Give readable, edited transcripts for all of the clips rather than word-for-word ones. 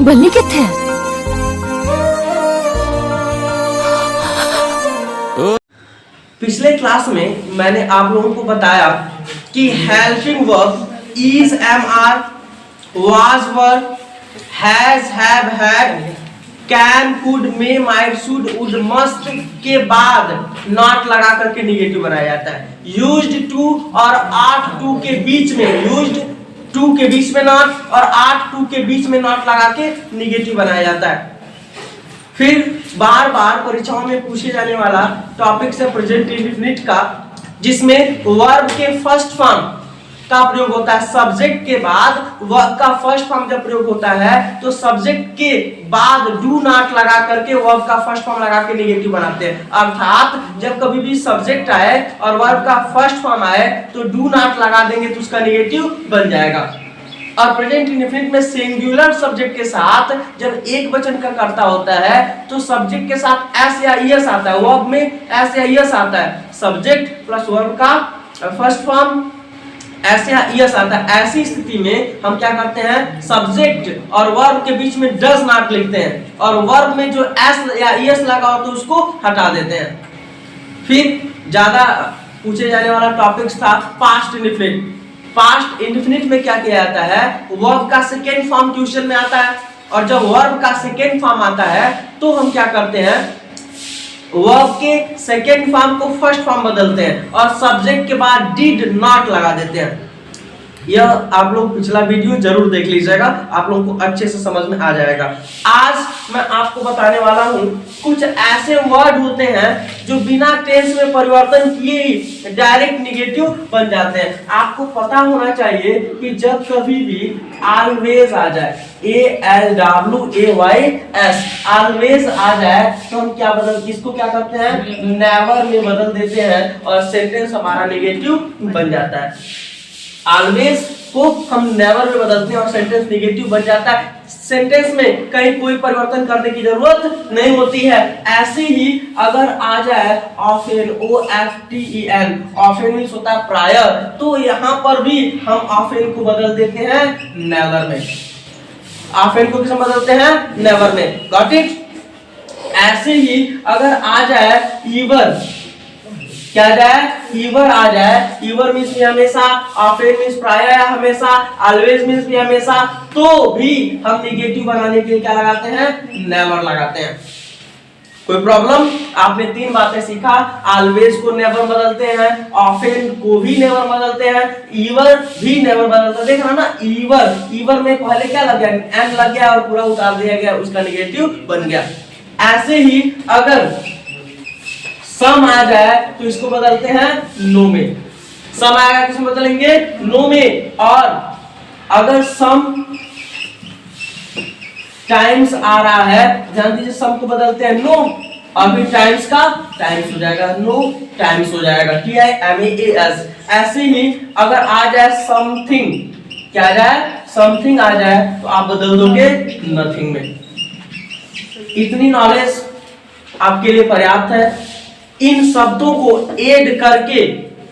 बल्ली किथे है? पिछले क्लास में मैंने आप लोगों को बताया कि helping verb is, am are, was verb, has, have, had, can, could, may, might, should, would, must के बाद नॉट लगा करके निगेटिव बनाया जाता है। यूज्ड टू और आर्ट टू के बीच में, यूज्ड टू के बीच में नॉट और आर्ट टू के बीच में नॉट लगा के निगेटिव बनाया जाता है। फिर बार बार परीक्षाओं में पूछे जाने वाला टॉपिक है प्रेजेंट इंडेफिनिट का, जिसमें वर्ब के फर्स्ट फॉर्म का प्रयोग होता है। सब्जेक्ट के बाद वर्ब का फर्स्ट फॉर्म जब प्रयोग होता है तो सब्जेक्ट के बाद डू नॉट लगा करके वर्ब का फर्स्ट फॉर्म लगा के निगेटिव बनाते हैं। अर्थात जब कभी भी सब्जेक्ट आए और वर्ब का फर्स्ट फॉर्म आए तो डू नॉट लगा देंगे तो उसका निगेटिव बन जाएगा। और प्रेजेंट इंडेफिनिट में सिंगुलर सब्जेक्ट के साथ जब एक वचन का कर्ता होता है तो सब्जेक्ट के साथ एस या ईएस आता है, वर्ब में एस या ईएस आता है। सब्जेक्ट प्लस वर्ब का फर्स्ट फॉर्म एस या ईएस आता है। ऐसी स्थिति में हम क्या करते हैं, सब्जेक्ट और वर्ब के बीच में डज नॉट लिखते हैं और वर्ब में जो एस या ईएस लगा हो तो उसको हटा देते हैं। फिर ज्यादा पूछे जाने वाला टॉपिक था पास्ट इंडेफिनिट। पास्ट इंडेफिनिट में क्या किया जाता है, वर्ब का सेकेंड फॉर्म क्वेश्चन में आता है और जब वर्ब का सेकेंड फॉर्म आता है तो हम क्या करते हैं, वर्ब के सेकेंड फॉर्म को फर्स्ट फॉर्म बदलते हैं और सब्जेक्ट के बाद डिड नॉट लगा देते हैं। यह आप लोग पिछला वीडियो जरूर देख लीजिएगा, आप लोगों को अच्छे से समझ में आ जाएगा। आज मैं आपको बताने वाला हूं कुछ ऐसे वर्ड होते हैं जो बिना टेंस में परिवर्तन किए ही डायरेक्ट निगेटिव बन जाते हैं। आपको पता होना चाहिए कि जब कभी भी ऑलवेज आ जाए, ALWAYS, ऑलवेज आ जाए तो हम क्या इसको क्या करते हैं, नेवर में बदल देते हैं और सेंटेंस हमारा निगेटिव बन जाता है। ऑलवेज को हम नेवर में बदलते हैं और सेंटेंस निगेटिव बन जाता है। सेंटेंस में कहीं कोई परिवर्तन करने की जरूरत नहीं होती है। ऐसे ही अगर आ जाए ऑफेन, OFTEN, ऑफेन मींस होता है प्रायर, तो यहाँ पर भी हम ऑफेन को बदल देते हैं नेवर में। ऑफेन को किसमें बदलते हैं, नेवर में। Got it. ऐसे ही अगर आ जाए ईवर, क्या जाए, ईवर आ जाए, ईवर मींस भी हमेशा, ऑफेन मींस प्राय हमेशा, ऑलवेज मींस भी हमेशा, तो भी हम निगेटिव बनाने के लिए क्या लगाते हैं, नेवर लगाते हैं। कोई प्रॉब्लम? आपने तीन बातें सीखा, ऑलवेज को नेवर बदलते हैं, ऑफेन को भी नेवर बदलते हैं, ईवर भी नेवर बदलते हैं। देख रहा ना, ईवर, ईवर में पहले क्या लग गया, एन लग गया और पूरा उतार दिया गया, उसका निगेटिव बन गया। ऐसे ही अगर सम आ जाए तो इसको बदलते हैं नो में। सम आएगा किसमें बदलेंगे, नो में। और अगर सम टाइम्स आ रहा है, ध्यान दीजिए, सम को बदलते हैं नो और फिर टाइम्स का टाइम्स हो जाएगा, नो टाइम्स हो जाएगा, TIMAS। ऐसे ही अगर आ जाए समथिंग, क्या आ जाए, समथिंग आ जाए तो आप बदल दोगे नथिंग में। इतनी नॉलेज आपके लिए पर्याप्त है। इन शब्दों को ऐड करके,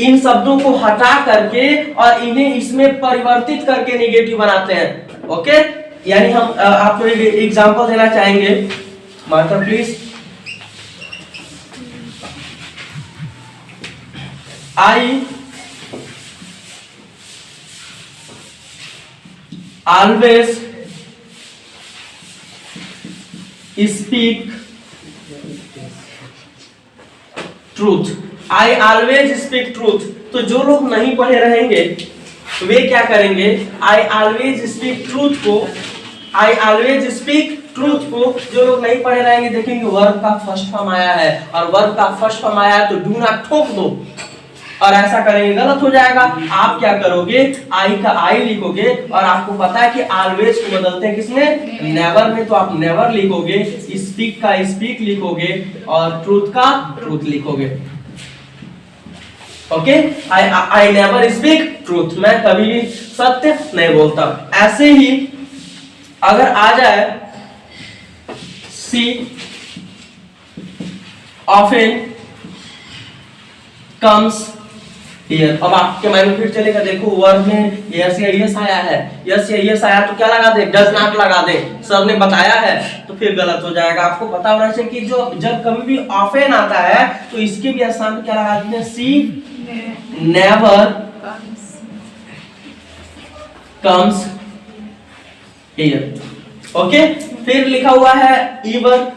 इन शब्दों को हटा करके और इन्हें इसमें परिवर्तित करके निगेटिव बनाते हैं। ओके, यानी हम आपको एक एग्जांपल देना चाहेंगे। Master please. I always speak truth. I always speak truth. तो जो लोग नहीं पढ़े रहेंगे वे क्या करेंगे, आई ऑलवेज स्पीक ट्रूथ को, आई ऑलवेज स्पीक ट्रूथ को जो लोग नहीं पढ़े रहेंगे देखेंगे वर्ब का फर्स्ट फॉर्म आया है और वर्ब का फर्स्ट फॉर्म आया है तो डू नॉट ठोक दो और ऐसा करेंगे गलत हो जाएगा। आप क्या करोगे, आई का आई लिखोगे और आपको पता है कि ऑलवेज को बदलते हैं किसमें, नेवर में, तो आप नेवर लिखोगे, स्पीक का स्पीक लिखोगे और ट्रूथ का ट्रूथ लिखोगे। Okay, I never speak truth, मैं कभी भी सत्य नहीं बोलता। ऐसे ही अगर आ जाए सी ऑफन कम्स ईयर। अब आपके माइंड में फिर चलेगा, देखो वर्ब में यस या यस आया है, यस या यस आया तो क्या लगा दे, डज नॉट लगा दे, सर ने बताया है, तो फिर गलत हो जाएगा। आपको पता होना चाहिए कि जो जब कभी भी ऑफेन आता है तो इसके भी स्थान पे क्या लगा देते हैं, सी नेवर कम्स हियर। ओके, फिर लिखा हुआ है इवन।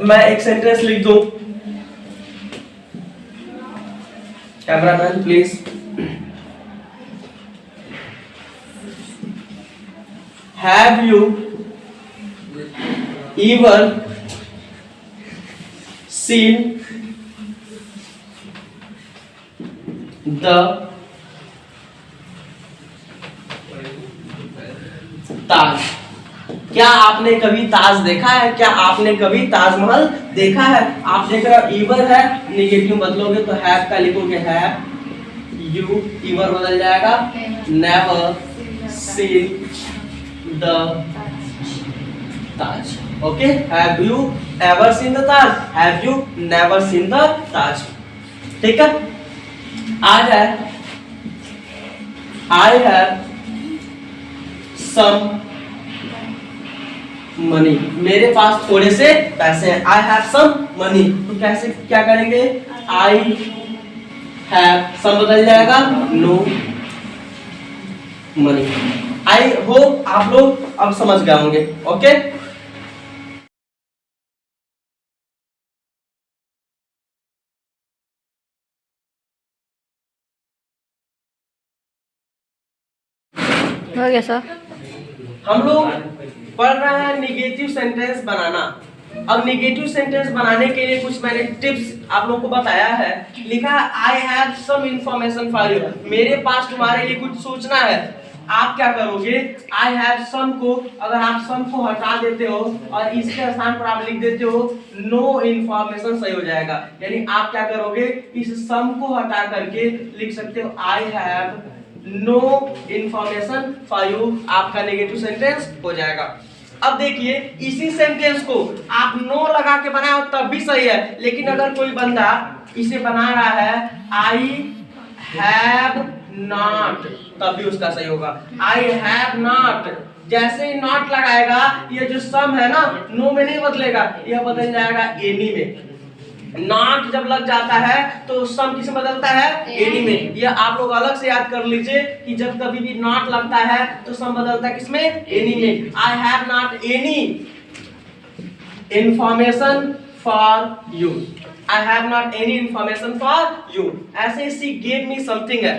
मैं एक सेंटेंस लिख दूं, cameraman please. Have you even seen the Taj? क्या आपने कभी ताज देखा है? क्या आपने कभी ताजमहल देखा है? आप देख रहे हो ईवर है, निगेटिव बदलोगे तो हैव का लिखोगे हैव यू, ईवर बदल जाएगा never seen the Taj. Okay, have you ever seen the Taj, have you never seen the Taj. ठीक है, आ जाए आई हैव सम मनी, मेरे पास थोड़े से पैसे हैं। आई हैव सम मनी, तो कैसे क्या करेंगे, आई हैव सम बदल जाएगा नो मनी। आई होप आप लोग अब समझ गए होंगे। ओके, हो गया सर। हम लोग पढ़ रहे हैं निगेटिव सेंटेंस बनाना। अब निगेटिव सेंटेंस बनाने के लिए कुछ मैंने टिप्स आप लोगों को बताया है। लिखा है I have some information for you, मेरे पास तुम्हारे लिए कुछ सूचना है। आप क्या करोगे, आई हैव सम को अगर आप सम को हटा देते हो और इसके स्थान पर आप लिख देते हो नो इंफॉर्मेशन, सही हो जाएगा। यानी आप क्या करोगे, इस सम को हटा करके लिख सकते हो I have no information for you, आपका नेगेटिव सेंटेंस हो जाएगा। अब देखिए इसी सेंटेंस को आप नो लगा के बनाओ तब भी सही है, लेकिन अगर कोई बंदा इसे बना रहा है आई हैव नॉट, तब भी उसका सही होगा। आई हैव नॉट, जैसे ही नॉट लगाएगा ये जो सम है ना, नो में नहीं बदलेगा, यह बदल जाएगा एनी में। नॉट जब लग जाता है तो सम किस में बदलता है, एनी में। यह आप लोग अलग से याद कर लीजिए कि जब कभी भी नॉट लगता है तो सम बदलता है किसमें, एनी में। I have not any information for you, I have not any information for you. ऐसे सी गेव मी समथिंग है,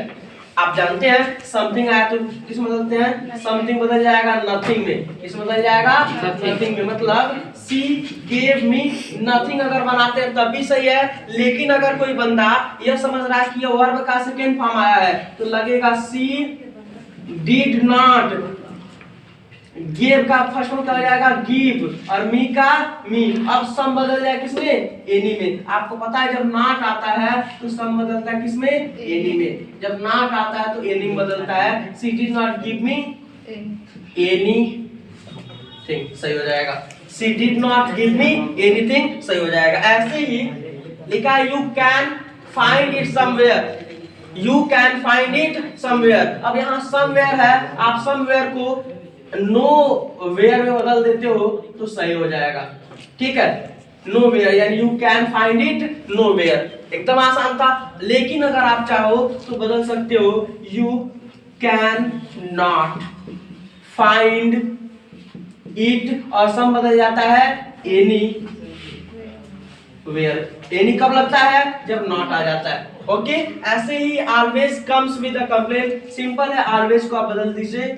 आप जानते हैं समथिंग आया तो किस में बदलते हैं, समथिंग बदल जाएगा नथिंग में। किस में बदल जाएगा, नथिंग में। मतलब सी गेव मी नथिंग अगर बनाते हैं तब भी सही है, लेकिन अगर कोई बंदा यह समझ रहा है कि यह वर्ब का सेकंड फॉर्म आया है तो लगेगा सी डिड नॉट, गिव का फर्स्ट फॉर्म क्या हो जाएगा गिव, और मी का मी। अब सम बदल जाए किसमें, एनी में। आपको पता है जब नॉट आता है तो सम बदलता है किसमें, एनी में। जब नॉट आता है तो एनी में बदलता है। She did not give me anything, सही हो जाएगा। She did not give me anything, सही हो जाएगा। ऐसे ही लिखा है you can find it somewhere, you can find it somewhere. अब यहाँ समवेयर है, आप समवेयर को नो वेयर में बदल देते हो तो सही हो जाएगा। ठीक है, नो वेयर यानी you can find it nowhere, एकदम आसान था। लेकिन अगर आप चाहो तो बदल सकते हो you can not find it, और सम बदल जाता है एनी वेयर। एनी कब लगता है, जब नॉट आ जाता है। ओके, ऐसे ही always comes with a complaint, simple है, ऑलवेज को आप बदल दीजिए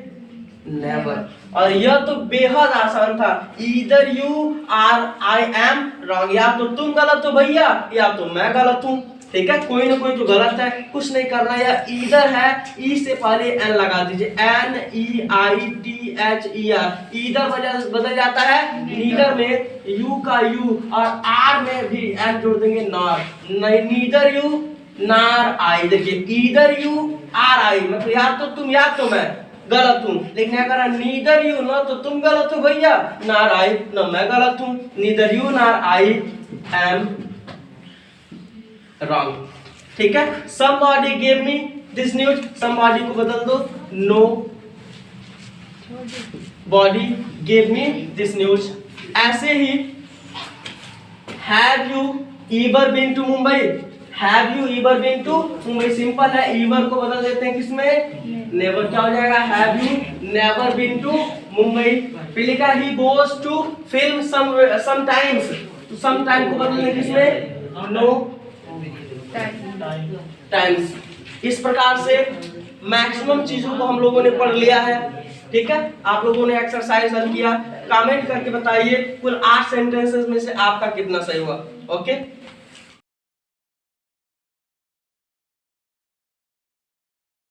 नेवर। और यह तो बेहद आसान था, either you are I am wrong, या तो तुम गलत हो भैया या तो मैं गलत हूं। ठीक है, कोई ना कोई तो गलत है, कुछ नहीं करना। या ईदर है, ई से पहले एन लगा दीजिए, N E I T H E R, either बदल जाता है नीदर में, यू का यू, और आर में भी एन जोड़ देंगे नॉर, नीदर यू नार आई। देखिए ईदर यू आर आई मतलब या तो तुम या तो मैं गलत हूं, लेकिन अगर नीदर यू ना तो तुम गलत हो भैया, नार आई ना मैं गलत हूं, नीदर यू नार आई एम रॉन्ग। ठीक है। somebody gave me this news, somebody को बदल दो, no body gave me this news। ऐसे ही have you ever been to Mumbai, have you ever been to Mumbai, simple है, ever को बदल देते हैं किसमें, never, क्या हो जाएगा, have you never been to Mumbai। फिर लिखा he goes to film sometimes, तो sometime को बदल दें किसमें, no टाइम्स। इस प्रकार से मैक्सिमम चीजों को हम लोगों ने पढ़ लिया है, ठीक है। आप लोगों ने एक्सरसाइज हल किया, कमेंट करके बताइए कुल 8 सेंटेंसेस में से आपका कितना सही हुआ। ओके।